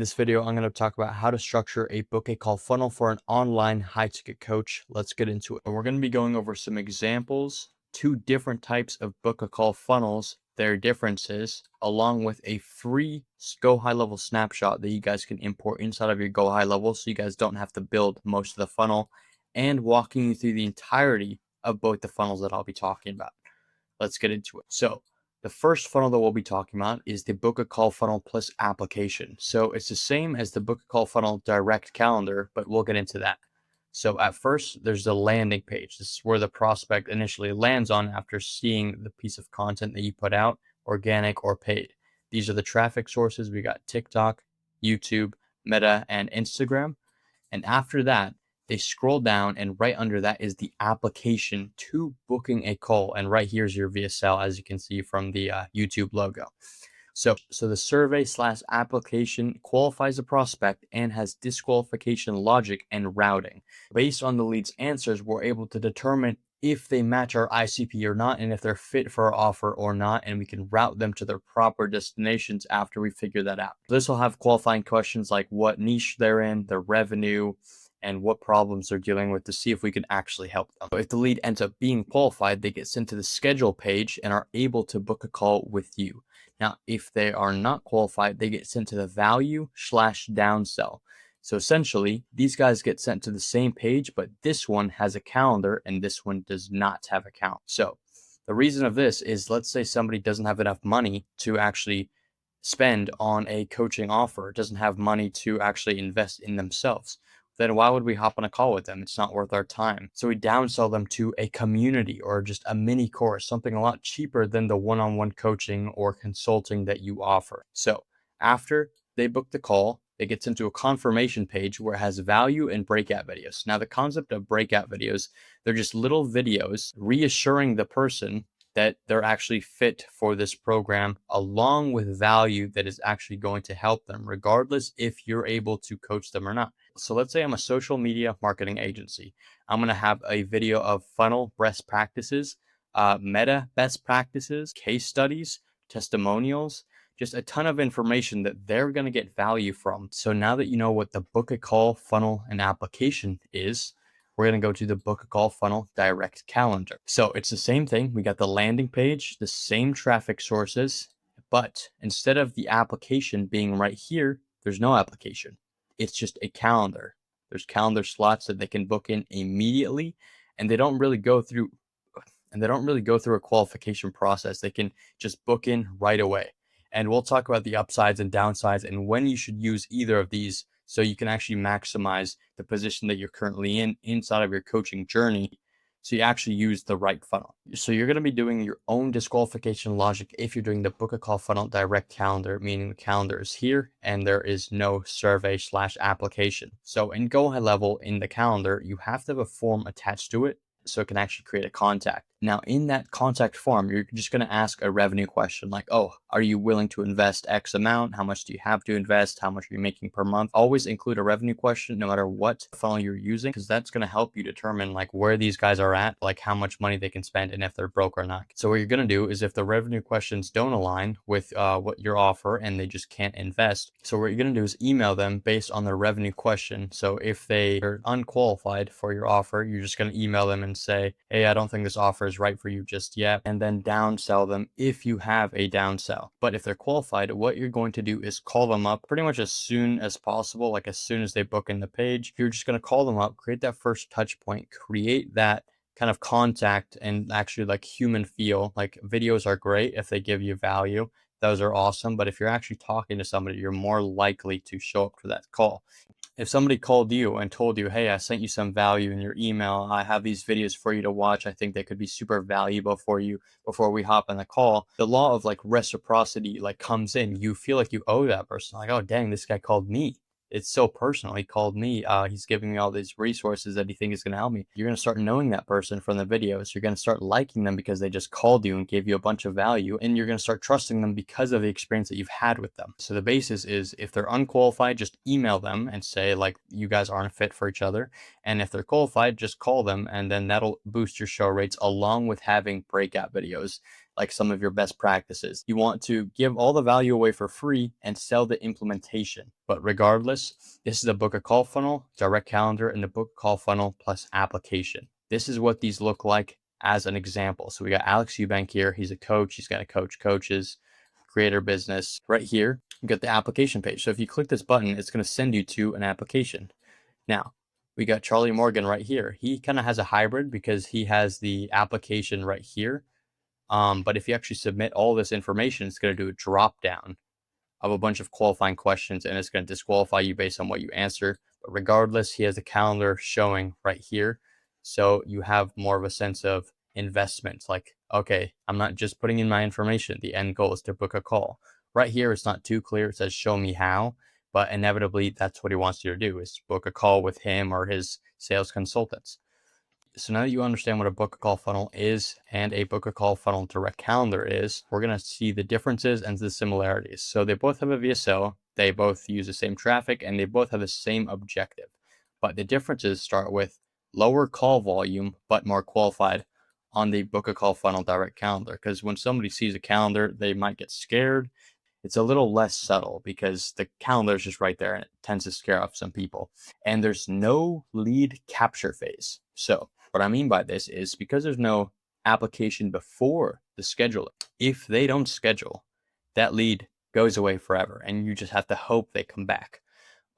In this video, I'm going to talk about how to structure a book a call funnel for an online high ticket coach. Let's get into it. And we're going to be going over some examples, two different types of book a call funnels, their differences, along with a free Go High Level snapshot that you guys can import inside of your Go High Level so you guys don't have to build most of the funnel, and walking you through the entirety of both the funnels that I'll be talking about. Let's get into it. So the first funnel that we'll be talking about is the book a call funnel plus application. So it's the same as the book a call funnel direct calendar, but we'll get into that. So at first, there's the landing page. This is where the prospect initially lands on after seeing the piece of content that you put out, organic or paid. These are the traffic sources. We got TikTok, YouTube, Meta, and Instagram. And after that, they scroll down, and right under that is the application to booking a call. And right here's your VSL, as you can see from the YouTube logo. So the survey / application qualifies a prospect and has disqualification logic and routing. Based on the lead's answers, we're able to determine if they match our ICP or not, and if they're fit for our offer or not, and we can route them to their proper destinations after we figure that out. This will have qualifying questions like what niche they're in, their revenue, and what problems they're dealing with to see if we can actually help them. If the lead ends up being qualified, they get sent to the schedule page and are able to book a call with you. Now, if they are not qualified, they get sent to the value / downsell. So essentially, these guys get sent to the same page, but this one has a calendar and this one does not have a calendar. So the reason of this is, let's say somebody doesn't have enough money to actually spend on a coaching offer, doesn't have money to actually invest in themselves. Then why would we hop on a call with them? It's not worth our time. So we downsell them to a community or just a mini course, something a lot cheaper than the one-on-one coaching or consulting that you offer. So after they book the call, it gets into a confirmation page where it has value and breakout videos. Now, the concept of breakout videos, they're just little videos reassuring the person that they're actually fit for this program, along with value that is actually going to help them, regardless if you're able to coach them or not. So let's say I'm a social media marketing agency. I'm going to have a video of funnel best practices, meta best practices, case studies, testimonials, just a ton of information that they're going to get value from. So now that you know what the book a call funnel and application is, we're going to go to the book a call funnel direct calendar. So it's the same thing. We got the landing page, the same traffic sources, but instead of the application being right here, there's no application. It's just a calendar. There's calendar slots that they can book in immediately, and they don't really go through a qualification process. They can just book in right away. And we'll talk about the upsides and downsides and when you should use either of these so you can actually maximize the position that you're currently in inside of your coaching journey, so you actually use the right funnel. So you're going to be doing your own disqualification logic if you're doing the book a call funnel direct calendar, meaning the calendar is here and there is no survey / application. So in Go High Level, in the calendar, you have to have a form attached to it so it can actually create a contact. Now, in that contact form, you're just going to ask a revenue question like, oh, are you willing to invest X amount? How much do you have to invest? How much are you making per month? Always include a revenue question no matter what funnel you're using, because that's going to help you determine like where these guys are at, like how much money they can spend and if they're broke or not. So what you're going to do is if the revenue questions don't align with what your offer and they just can't invest, so what you're going to do is email them based on their revenue question. So if they are unqualified for your offer, you're just going to email them and say, hey, I don't think this offer is right for you just yet, and then downsell them if you have a downsell. But if they're qualified, what you're going to do is call them up pretty much as soon as possible, like as soon as they book in the page. You're just going to call them up, create that first touch point, create that kind of contact and actually like human feel. Like videos are great if they give you value. Those are awesome. But if you're actually talking to somebody, you're more likely to show up for that call. If somebody called you and told you, hey, I sent you some value in your email, I have these videos for you to watch, I think they could be super valuable for you before we hop on the call, the law of like reciprocity like comes in. You feel like you owe that person, like, oh dang, this guy called me. It's so personal. He called me. He's giving me all these resources that he thinks is going to help me. You're going to start knowing that person from the videos. You're going to start liking them because they just called you and gave you a bunch of value. And you're going to start trusting them because of the experience that you've had with them. So the basis is if they're unqualified, just email them and say like, you guys aren't fit for each other. And if they're qualified, just call them. And then that'll boost your show rates along with having breakout videos. like some of your best practices. You want to give all the value away for free and sell the implementation. But regardless, this is a book a call funnel, direct calendar, and the book a call funnel plus application. This is what these look like as an example. So we got Alex Eubank here. He's a coach. He's going to coach coaches, creator business. Right here, you got the application page. So if you click this button, it's going to send you to an application. Now, we got Charlie Morgan right here. He kind of has a hybrid because he has the application right here. But if you actually submit all this information, it's going to do a drop down of a bunch of qualifying questions, and it's going to disqualify you based on what you answer. But regardless, he has a calendar showing right here. So you have more of a sense of investment. Like, okay, I'm not just putting in my information. The end goal is to book a call. Right here, it's not too clear. It says, show me how. But inevitably, that's what he wants you to do, is book a call with him or his sales consultants. So now that you understand what a book a call funnel is and a book a call funnel direct calendar is, we're going to see the differences and the similarities. So they both have a VSL, they both use the same traffic, and they both have the same objective. But the differences start with lower call volume, but more qualified on the book a call funnel direct calendar. Because when somebody sees a calendar, they might get scared. It's a little less subtle because the calendar is just right there and it tends to scare off some people. And there's no lead capture phase. So what I mean by this is because there's no application before the scheduling, if they don't schedule, that lead goes away forever and you just have to hope they come back.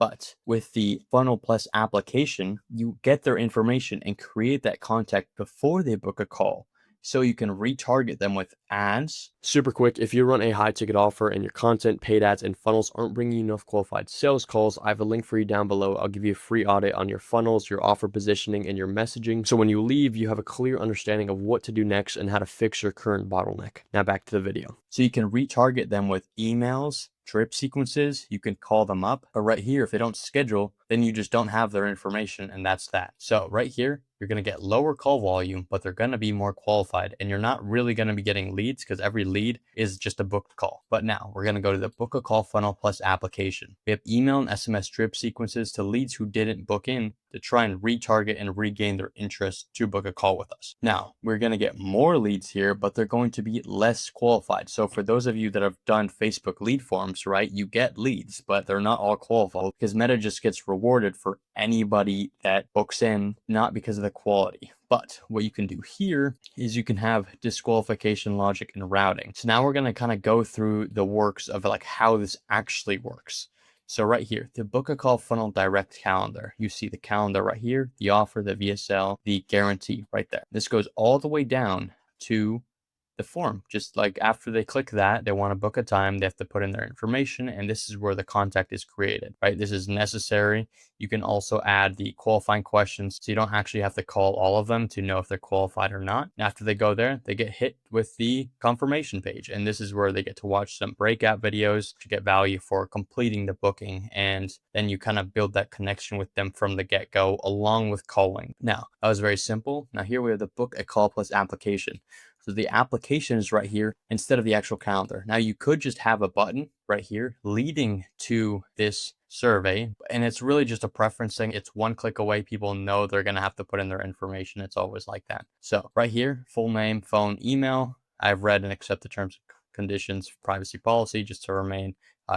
But with the funnel plus application, you get their information and create that contact before they book a call, so you can retarget them with ads. Super quick, if you run a high ticket offer and your content, paid ads, and funnels aren't bringing you enough qualified sales calls, I have a link for you down below. I'll give you a free audit on your funnels, your offer positioning, and your messaging. So when you leave, you have a clear understanding of what to do next and how to fix your current bottleneck. Now back to the video. So you can retarget them with emails, drip sequences, you can call them up. But right here, if they don't schedule, then you just don't have their information, and that's that. So right here, you're going to get lower call volume, but they're going to be more qualified, and you're not really going to be getting leads because every lead is just a booked call. But now we're going to go to the book a call funnel plus application. We have email and SMS drip sequences to leads who didn't book in to try and retarget and regain their interest to book a call with us. Now, we're going to get more leads here, but they're going to be less qualified. So for those of you that have done Facebook lead forms, right, you get leads, but they're not all qualified because Meta just gets rewarded for anybody that books in, not because of the quality. But what you can do here is you can have disqualification logic and routing. So now we're going to kind of go through the works of like how this actually works. So right here, the book a call funnel direct calendar, you see the calendar right here, the offer, the VSL, the guarantee right there. This goes all the way down to the form. Just like after they click that, they want to book a time, they have to put in their information, and this is where the contact is created, right? This is necessary. You can also add the qualifying questions, so you don't actually have to call all of them to know if they're qualified or not. After they go there, they get hit with the confirmation page, and this is where they get to watch some breakout videos to get value for completing the booking, and then you kind of build that connection with them from the get-go along with calling. Now, that was very simple. Now here we have the book a call plus application. So the application is right here instead of the actual calendar. Now you could just have a button right here leading to this survey, and it's really just a preference thing. It's one click away. People know they're going to have to put in their information. It's always like that. So right here, full name, phone, email. I've read and accept the terms and conditions, privacy policy, just to remain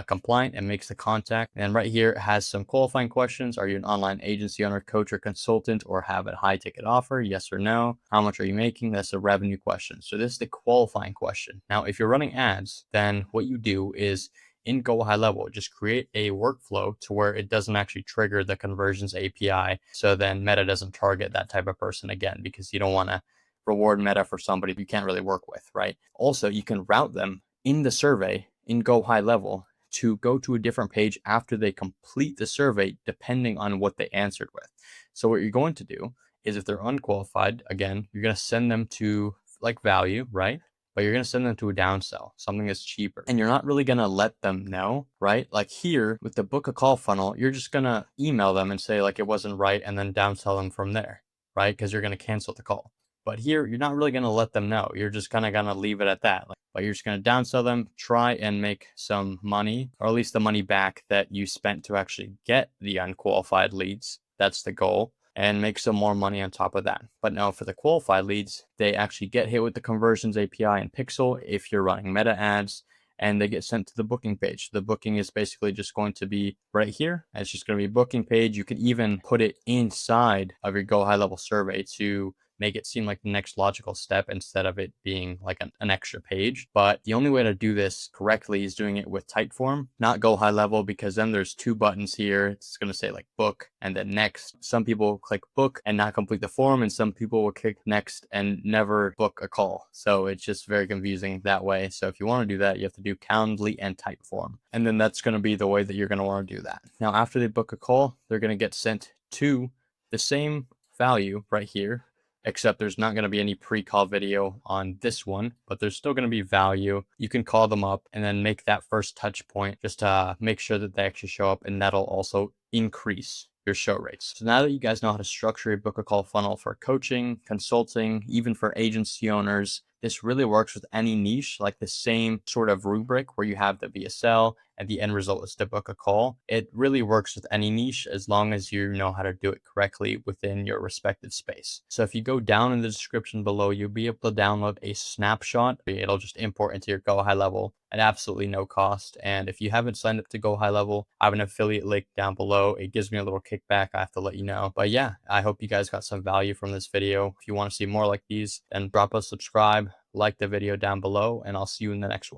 compliant, and makes the contact. And right here it has some qualifying questions. Are you an online agency owner, coach, or consultant, or have a high ticket offer? Yes or no. How much are you making? That's a revenue question. So this is the qualifying question. Now, if you're running ads, then what you do is in Go High Level, just create a workflow to where it doesn't actually trigger the conversions API. So then Meta doesn't target that type of person again, because you don't want to reward Meta for somebody you can't really work with, right? Also, you can route them in the survey in Go High Level to go to a different page after they complete the survey, depending on what they answered with. So what you're going to do is, if they're unqualified, again, you're going to send them to like value, right? But you're going to send them to a downsell, something that's cheaper. And you're not really going to let them know, right? Like here with the book a call funnel, you're just going to email them and say like it wasn't right, and then downsell them from there, right? Because you're going to cancel the call. But here, you're not really going to let them know. You're just kind of going to leave it at that. But you're just going to downsell them, try and make some money, or at least the money back that you spent to actually get the unqualified leads. That's the goal. and make some more money on top of that. But now for the qualified leads, they actually get hit with the conversions API in Pixel if you're running meta ads, and they get sent to the booking page. The booking is basically just going to be right here. It's just going to be a booking page. You can even put it inside of your Go High Level survey to make it seem like the next logical step instead of it being like an extra page. But the only way to do this correctly is doing it with Typeform, not Go High Level, because then there's two buttons here. It's going to say like book and then next. Some people click book and not complete the form, and some people will click next and never book a call. So it's just very confusing that way. So if you want to do that, you have to do Calendly and Typeform. And then that's going to be the way that you're going to want to do that. Now, after they book a call, they're going to get sent to the same value right here, except there's not going to be any pre-call video on this one, but there's still going to be value. You can call them up and then make that first touch point just to make sure that they actually show up, and that'll also increase your show rates. So now that you guys know how to structure a book a call funnel for coaching, consulting, even for agency owners, this really works with any niche, like the same sort of rubric where you have the VSL and the end result is to book a call. It really works with any niche as long as you know how to do it correctly within your respective space. So if you go down in the description below, you'll be able to download a snapshot. It'll just import into your Go High Level at absolutely no cost. And if you haven't signed up to Go High Level, I have an affiliate link down below. It gives me a little kickback, I have to let you know. But yeah, I hope you guys got some value from this video. If you want to see more like these, then drop a subscribe, like the video down below, and I'll see you in the next one.